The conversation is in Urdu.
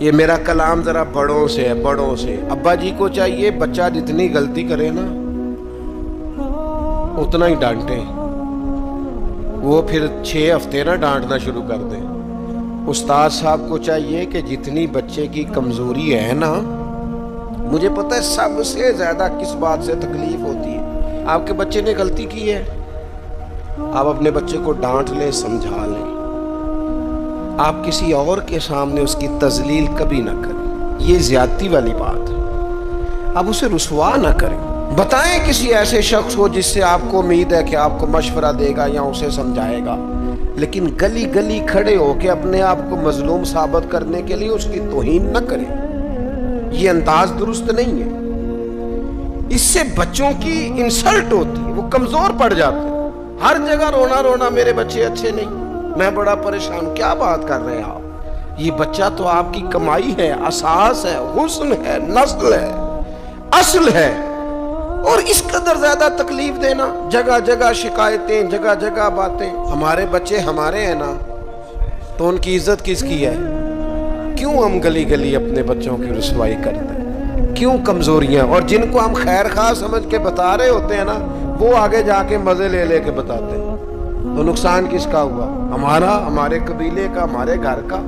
یہ میرا کلام ذرا بڑوں سے ہے، بڑوں سے۔ ابا جی کو چاہیے بچہ جتنی غلطی کرے نا اتنا ہی ڈانٹیں، وہ پھر 6 ہفتے نہ ڈانٹنا شروع کر دیں۔ استاد صاحب کو چاہیے کہ جتنی بچے کی کمزوری ہے نا، مجھے پتہ ہے سب سے زیادہ کس بات سے تکلیف ہوتی ہے۔ آپ کے بچے نے غلطی کی ہے، آپ اپنے بچے کو ڈانٹ لیں، سمجھا لیں، آپ کسی اور کے سامنے اس کی تذلیل کبھی نہ کریں، یہ زیادتی والی بات ہے۔ آپ اسے رسوا نہ کریں، بتائیں کسی ایسے شخص کو جس سے آپ کو امید ہے کہ آپ کو مشورہ دے گا یا اسے سمجھائے گا، لیکن گلی گلی کھڑے ہو کے اپنے آپ کو مظلوم ثابت کرنے کے لیے اس کی توہین نہ کریں، یہ انداز درست نہیں ہے۔ اس سے بچوں کی انسلٹ ہوتی ہے، وہ کمزور پڑ جاتے ہیں۔ ہر جگہ رونا رونا میرے بچے اچھے نہیں، میں بڑا پریشان، کیا بات کر رہے ہیں آپ؟ یہ بچہ تو آپ کی کمائی ہے، اساس ہے، حسن ہے، نسل ہے، اصل ہے، اور اس قدر زیادہ تکلیف دینا، جگہ جگہ شکایتیں، جگہ جگہ باتیں۔ ہمارے بچے ہمارے ہیں نا، تو ان کی عزت کس کی ہے؟ کیوں ہم گلی گلی اپنے بچوں کی رسوائی کرتے ہیں؟ کیوں کمزوریاں؟ اور جن کو ہم خیر خواہ سمجھ کے بتا رہے ہوتے ہیں نا، وہ آگے جا کے مزے لے لے کے بتاتے ہیں، تو نقصان کس کا ہوا؟ ہمارا، ہمارے قبیلے کا، ہمارے گھر کا۔